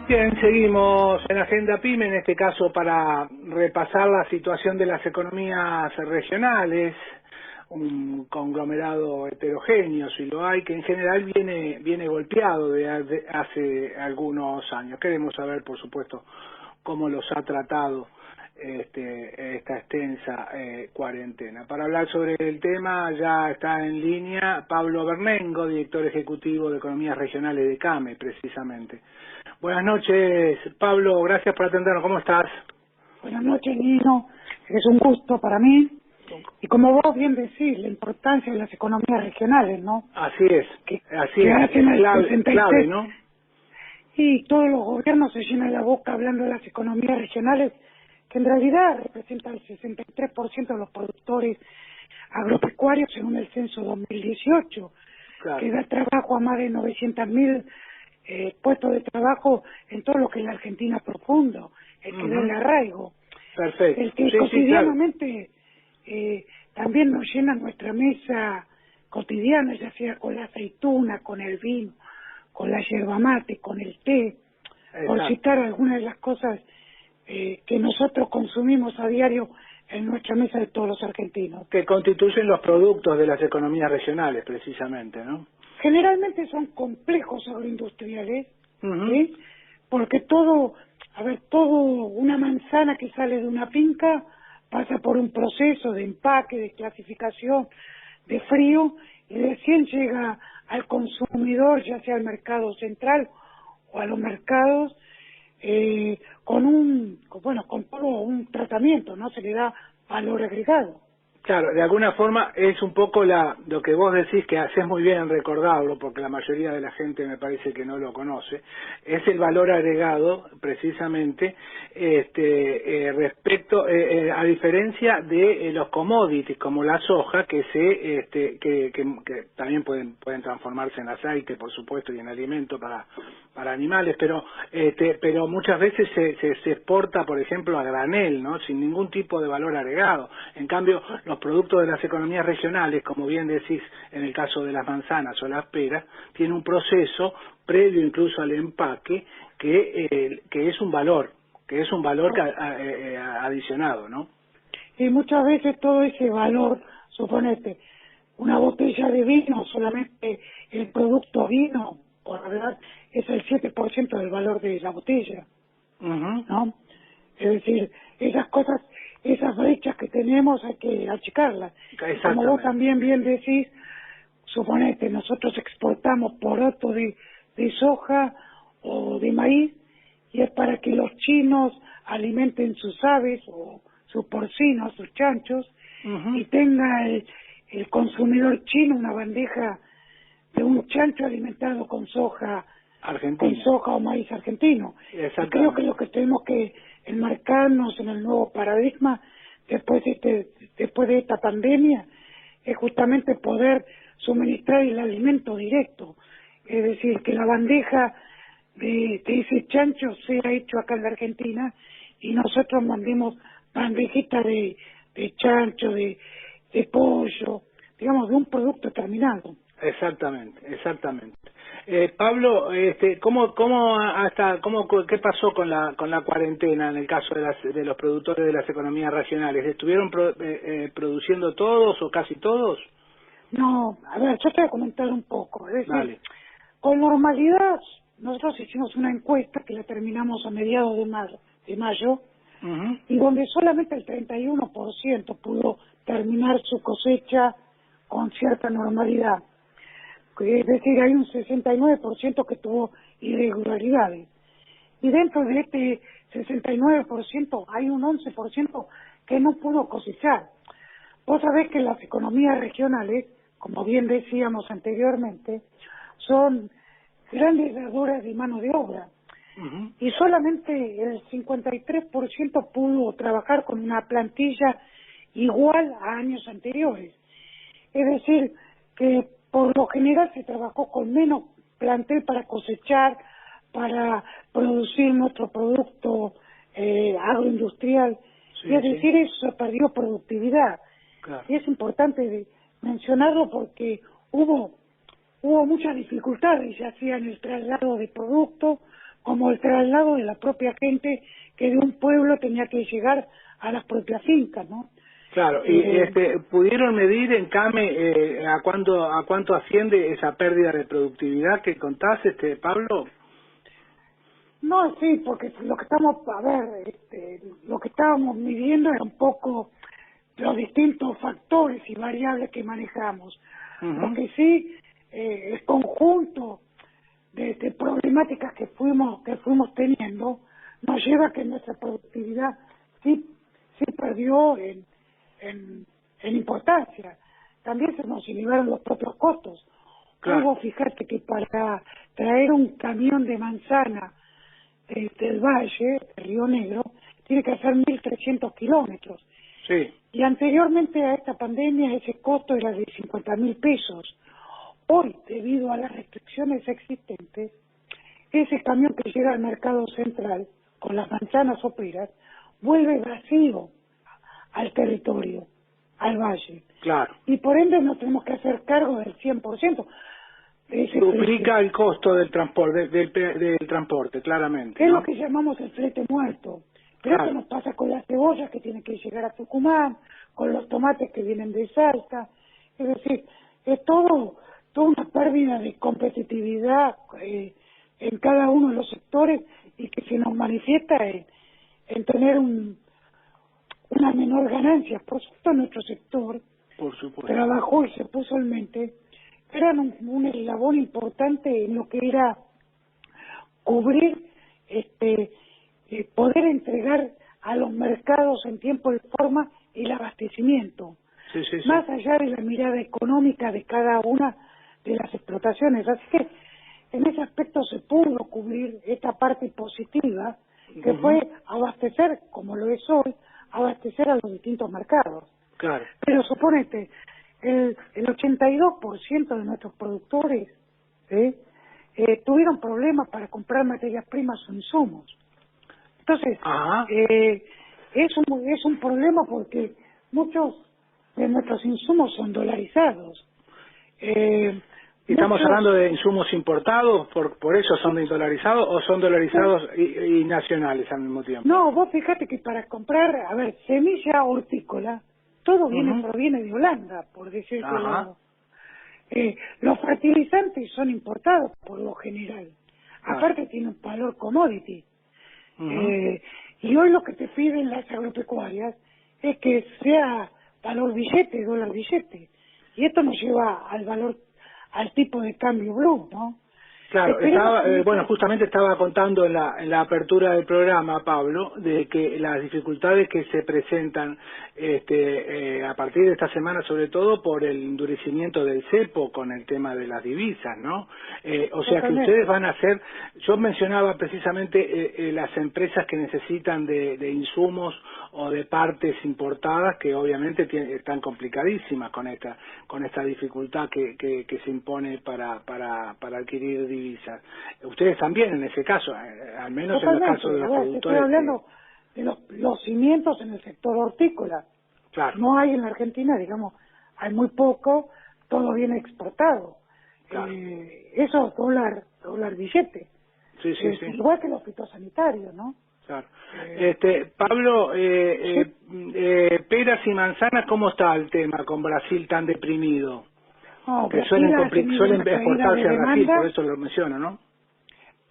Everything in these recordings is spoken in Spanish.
Bien, seguimos en Agenda PYME, en este caso para repasar la situación de las economías regionales, un conglomerado heterogéneo, si lo hay, que en general viene golpeado de hace algunos años. Queremos saber, por supuesto, cómo los ha tratado esta extensa cuarentena. Para hablar sobre el tema ya está en línea Pablo Bernengo, director ejecutivo de Economías Regionales de CAME, precisamente. Buenas noches, Pablo, gracias por atendernos. ¿Cómo estás? Buenas noches, Nino. Es un gusto para mí. Y como vos bien decís, la importancia de las economías regionales, ¿no? Así es, Que es hacen al clave, 63. ¿no? Y todos los gobiernos se llenan la boca hablando de las economías regionales, que en realidad representan el 63% de los productores agropecuarios según el censo 2018, Claro. que da trabajo a más de 900.000 puestos de trabajo en todo lo que es la Argentina profundo, el que da el arraigo, Perfecto. el que Sí, sí, claro. cotidianamente también nos llena nuestra mesa cotidiana, ya sea con la aceituna, con el vino, con la yerba mate, con el té, por Exacto. citar algunas de las cosas que nosotros consumimos a diario en nuestra mesa de todos los argentinos. Que constituyen los productos de las economías regionales, precisamente, ¿no? Generalmente son complejos agroindustriales, Ujú. ¿sí? Porque todo una manzana que sale de una finca pasa por un proceso de empaque, de clasificación, de frío, y recién llega al consumidor, ya sea al mercado central o a los mercados, con todo un tratamiento, ¿no? Se le da valor agregado. Claro, de alguna forma es un poco lo que vos decís, que haces muy bien en recordarlo, porque la mayoría de la gente me parece que no lo conoce, es el valor agregado, precisamente, respecto, a diferencia de los commodities, como la soja, que también pueden transformarse en aceite, por supuesto, y en alimento para animales, pero muchas veces se exporta, por ejemplo, a granel, ¿no? Sin ningún tipo de valor agregado. En cambio, los productos de las economías regionales, como bien decís en el caso de las manzanas o las peras, tienen un proceso previo incluso al empaque que es un valor, adicionado, ¿no? Y muchas veces todo ese valor, suponete, una botella de vino, solamente el producto vino, por hablar, es el 7% del valor de la botella, Ujú. ¿no? Es decir, esas cosas, esas brechas que tenemos hay que achicarlas. Y como vos Exactamente. también bien decís, suponete, nosotros exportamos poroto de soja o de maíz, y es para que los chinos alimenten sus aves o sus porcinos, sus chanchos, Ujú. y tenga el consumidor chino una bandeja de un chancho alimentado con soja Argentina. o maíz argentino. Y creo que Exactamente. lo que tenemos que enmarcarnos en el nuevo paradigma después de esta pandemia es justamente poder suministrar el alimento directo, es decir, que la bandeja de ese chancho sea hecho acá en la Argentina y nosotros mandemos bandejitas de chancho, de pollo, digamos, de un producto terminado. Exactamente. Pablo, ¿qué pasó con la cuarentena en el caso de los productores de las economías regionales? ¿Estuvieron produciendo todos o casi todos? No, a ver, yo te voy a comentar un poco. Es decir, Dale. con normalidad, nosotros hicimos una encuesta que la terminamos a mediados de mayo, Ujú. y donde solamente el 31% pudo terminar su cosecha con cierta normalidad. Es decir, hay un 69% que tuvo irregularidades. Y dentro de este 69% hay un 11% que no pudo cosechar. Vos sabés que las economías regionales, como bien decíamos anteriormente, son grandes dadoras de mano de obra. Ujú. Y solamente el 53% pudo trabajar con una plantilla igual a años anteriores. Es decir, que por lo general se trabajó con menos plantel para cosechar, para producir nuestro producto agroindustrial. Y Sí, es sí, decir, eso se perdió productividad. claro. Y es importante mencionarlo porque hubo muchas dificultades, ya sea en el traslado de productos, como el traslado de la propia gente que de un pueblo tenía que llegar a las propias fincas, ¿no? Claro, y ¿pudieron medir en CAME a cuánto asciende esa pérdida de productividad que contás, Pablo? No, sí, porque lo que estamos, a ver, lo que estábamos midiendo era un poco los distintos factores y variables que manejamos. Lo Ujú. que sí, el conjunto de problemáticas que fuimos teniendo nos lleva a que nuestra productividad sí perdió en importancia. También se nos elevaron los propios costos. Hoy Claro, vos fijate que para traer un camión de manzana del Valle, de Río Negro, tiene que hacer 1.300 kilómetros. sí, Y anteriormente a esta pandemia ese costo era de 50.000 pesos. Hoy, debido a las restricciones existentes, ese camión que llega al mercado central con las manzanas o peras vuelve vacío al territorio, al valle. claro. Y por ende no tenemos que hacer cargo del 100% de ese flete, Duplica el costo del transporte, del transporte, claramente, que es lo ¿no? que llamamos el flete muerto. Pero esto Claro. nos pasa con las cebollas que tienen que llegar a Tucumán, con los tomates que vienen de Salta. Es decir, es toda una pérdida de competitividad en cada uno de los sectores y que se nos manifiesta en tener una menor ganancia. Por supuesto, nuestro sector Por supuesto. trabajó y se puso en mente, eran un eslabón importante en lo que era cubrir, poder entregar a los mercados en tiempo y forma el abastecimiento, Sí, sí, sí. más allá de la mirada económica de cada una de las explotaciones. Así que en ese aspecto se pudo cubrir esta parte positiva, que Ujú. fue abastecer, como lo es hoy, abastecer a los distintos mercados. Claro. Pero suponete, el 82% de nuestros productores ¿sí? Tuvieron problemas para comprar materias primas o insumos. Entonces, Ajá. es un problema porque muchos de nuestros insumos son dolarizados. ¿Estamos Muchos, hablando de insumos importados, por eso son dolarizados, o son sí, dolarizados y nacionales al mismo tiempo? no, vos fíjate que para comprar, a ver, semilla hortícola, todo Ujú. proviene de Holanda, por Ajá. decírtelo. Los fertilizantes son importados por lo general. Claro. Aparte tienen un valor commodity. Ujú. Eh, y hoy lo que te piden las agropecuarias es que sea valor billete, dólar billete. Y esto nos lleva al valor, al tipo de cambio blue, ¿no? Claro, Esperemos estaba, que en bueno, ese... justamente estaba contando en la apertura del programa, Pablo, de que las dificultades que se presentan a partir de esta semana, sobre todo por el endurecimiento del cepo con el tema de las divisas, ¿no? O sea que ustedes Totalmente. van a hacer, yo mencionaba precisamente las empresas que necesitan de insumos o de partes importadas que obviamente están complicadísimas con esta dificultad que se impone para adquirir divisas. Ustedes también en ese caso, al menos en los casos de Totalmente. A los ver, te estoy productores, hablando de los cimientos en el sector hortícola. claro, No hay en la Argentina, digamos, hay muy poco, todo viene exportado. claro, Eso es dólar billete. sí, sí, sí. Igual que los fitosanitarios, ¿no? Claro. Eh, Pablo, sí, peras y manzanas, ¿cómo está el tema con Brasil tan deprimido? no, Que Brasil ha tenido suelen una caída de exportarse a Brasil, por demanda, eso lo menciono, ¿no?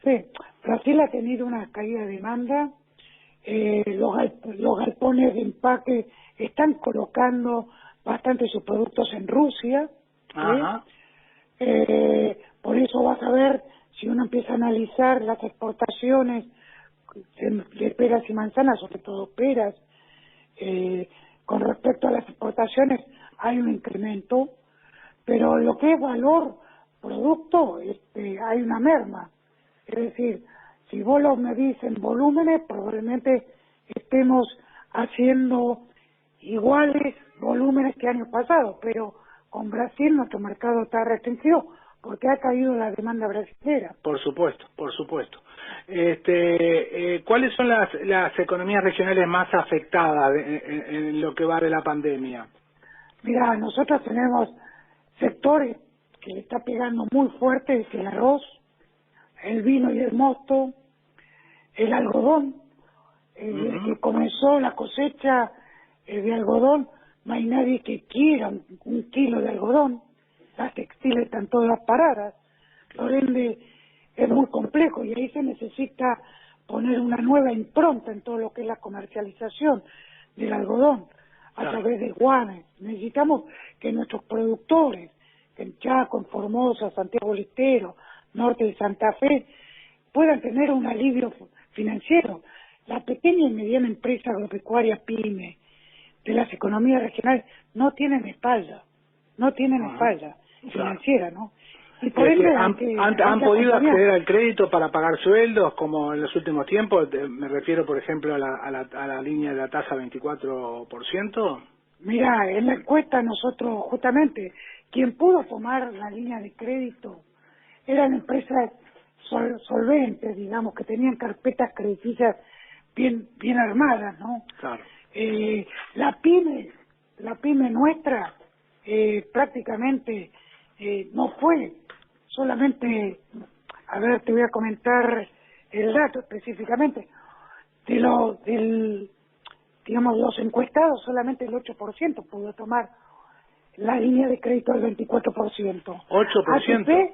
sí, Brasil ha tenido una caída de demanda, los galpones de empaque están colocando bastante sus productos en Rusia, ¿sí? Ajá, Por eso vas a ver, si uno empieza a analizar las exportaciones de peras y manzanas, sobre todo peras, con respecto a las exportaciones hay un incremento, pero lo que es valor producto, hay una merma. Es decir, si vos lo medís en volúmenes, probablemente estemos haciendo iguales volúmenes que años pasados, pero con Brasil nuestro mercado está restringido porque ha caído la demanda brasilera. por supuesto, por supuesto. ¿Cuáles son las economías regionales más afectadas en lo que va de la pandemia? Mira, nosotros tenemos sectores que le está pegando muy fuerte, es el arroz, el vino y el mosto, el algodón, desde que comenzó la cosecha de algodón, no hay nadie que quiera un kilo de algodón, las textiles están todas paradas, por ende es muy complejo y ahí se necesita poner una nueva impronta en todo lo que es la comercialización del algodón a través de guanes. Necesitamos que nuestros productores, que en Chaco, en Formosa, Santiago del Estero, norte de Santa Fe, puedan tener un alivio financiero. La pequeña y mediana empresa agropecuaria PYME de las economías regionales no tienen espalda, financiera, ¿no? Y por ende ¿Han podido acceder al crédito para pagar sueldos como en los últimos tiempos? Me refiero, por ejemplo, a la línea de la tasa 24%. Mira, en la encuesta nosotros, justamente, quien pudo tomar la línea de crédito eran empresas solventes, digamos, que tenían carpetas crediticias bien armadas, ¿no? Claro. La pyme nuestra prácticamente no fue solamente, a ver, te voy a comentar el dato específicamente, digamos, los encuestados, solamente el 8% pudo tomar la línea de crédito del 24%. 8%.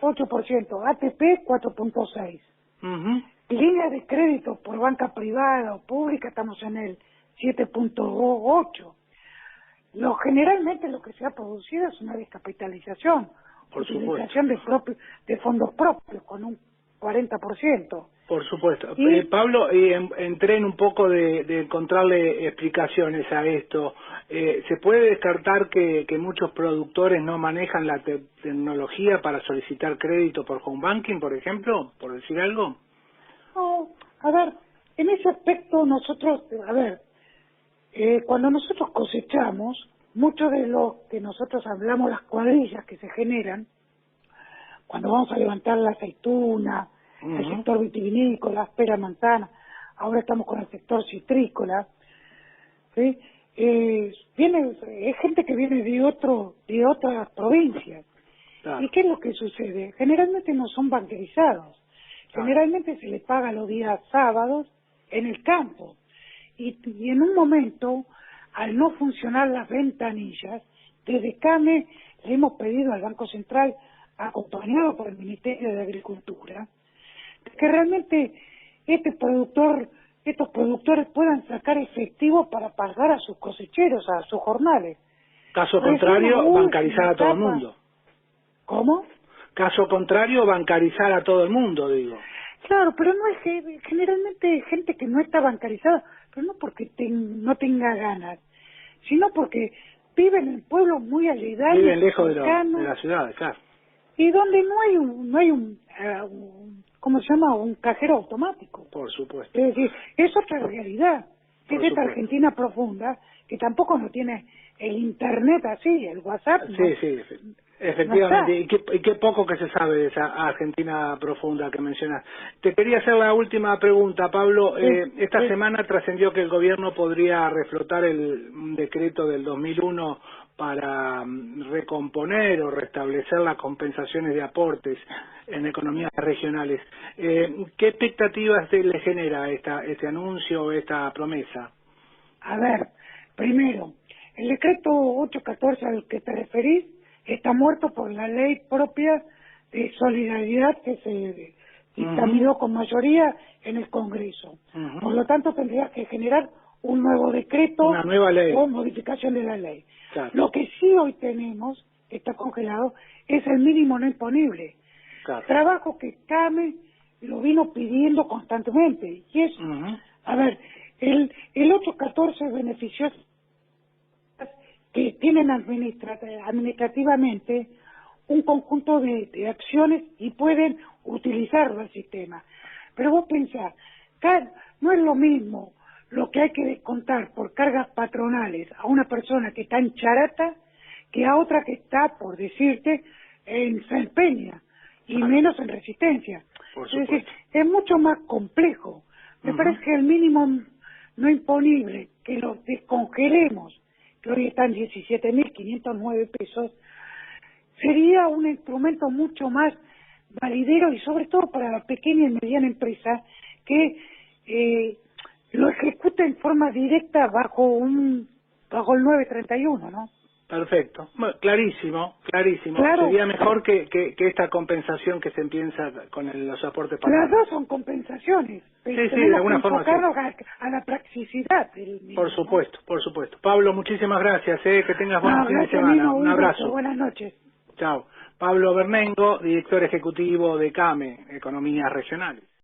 8%, ATP 4.6%. Línea de crédito por banca privada o pública estamos en el 7.8%. Generalmente lo que se ha producido es una descapitalización, utilización de fondos propios con un 40%. Por supuesto. Pablo, entré en un poco de encontrarle explicaciones a esto. ¿Se puede descartar que muchos productores no manejan la tecnología para solicitar crédito por home banking, por ejemplo, por decir algo? No, a ver, en ese aspecto nosotros, cuando nosotros cosechamos, mucho de lo que nosotros hablamos, las cuadrillas que se generan, cuando vamos a levantar la aceituna, el sector vitivinícola, pera, manzana, ahora estamos con el sector citrícola, ¿sí? Es gente que viene de otras provincias. Claro. ¿Y qué es lo que sucede? Generalmente no son bancarizados. Claro. Generalmente se les paga los días sábados en el campo. Y en un momento, al no funcionar las ventanillas, desde CAME le hemos pedido al Banco Central, acompañado por el Ministerio de Agricultura, que realmente estos productores puedan sacar efectivo para pagar a sus cosecheros, a sus jornales. Caso contrario, bancarizar a todo el mundo. ¿Cómo? Caso contrario, bancarizar a todo el mundo, digo. Claro, pero no es que generalmente gente que no está bancarizada, pero no porque no tenga ganas, sino porque viven en pueblos muy aledaños, viven lejos de las ciudades, claro. Y donde no hay un ¿cómo se llama? Un cajero automático. Por supuesto. Es decir, es otra realidad. Es esta Argentina profunda, que tampoco no tiene el internet así, el WhatsApp. Sí, efectivamente. Y qué poco que se sabe de esa Argentina profunda que mencionas. Te quería hacer la última pregunta, Pablo. Esta semana trascendió que el gobierno podría reflotar un decreto del 2001 para recomponer o restablecer las compensaciones de aportes en economías regionales. ¿Qué expectativas le genera este anuncio o esta promesa? A ver, primero, el decreto 814 al que te referís está muerto por la ley propia de solidaridad que se dictaminó con mayoría en el Congreso. Por lo tanto, tendría que generar un nuevo decreto, una nueva ley, o modificación de la ley. Claro. Lo que sí hoy tenemos, que está congelado, es el mínimo no imponible. Claro. Trabajo que CAME lo vino pidiendo constantemente. Y eso, a ver, el 814 beneficios que tienen administrativamente un conjunto de acciones y pueden utilizarlo el sistema. Pero vos pensás, no es lo mismo lo que hay que descontar por cargas patronales a una persona que está en Charata que a otra que está, por decirte, en San Peña y menos en Resistencia. Por es decir, es mucho más complejo. Me parece que el mínimo no imponible, que lo descongelemos, que hoy están 17.509 pesos, sería un instrumento mucho más validero y sobre todo para la pequeña y mediana empresa que directa bajo el 931, ¿no? Perfecto. Bueno, clarísimo, clarísimo. Claro. Sería mejor que esta compensación que se empieza con los aportes Las patronales. dos son compensaciones, pero Sí, sí, de tenemos que alguna forma sí. enfocarnos a la practicidad del mismo, Por ¿no? supuesto, por supuesto. Pablo, muchísimas gracias. Que tengas buen No, fin de gracias semana. mismo, Un un gusto. abrazo. Buenas noches. Chao. Pablo Bernengo, director ejecutivo de CAME, Economías Regionales.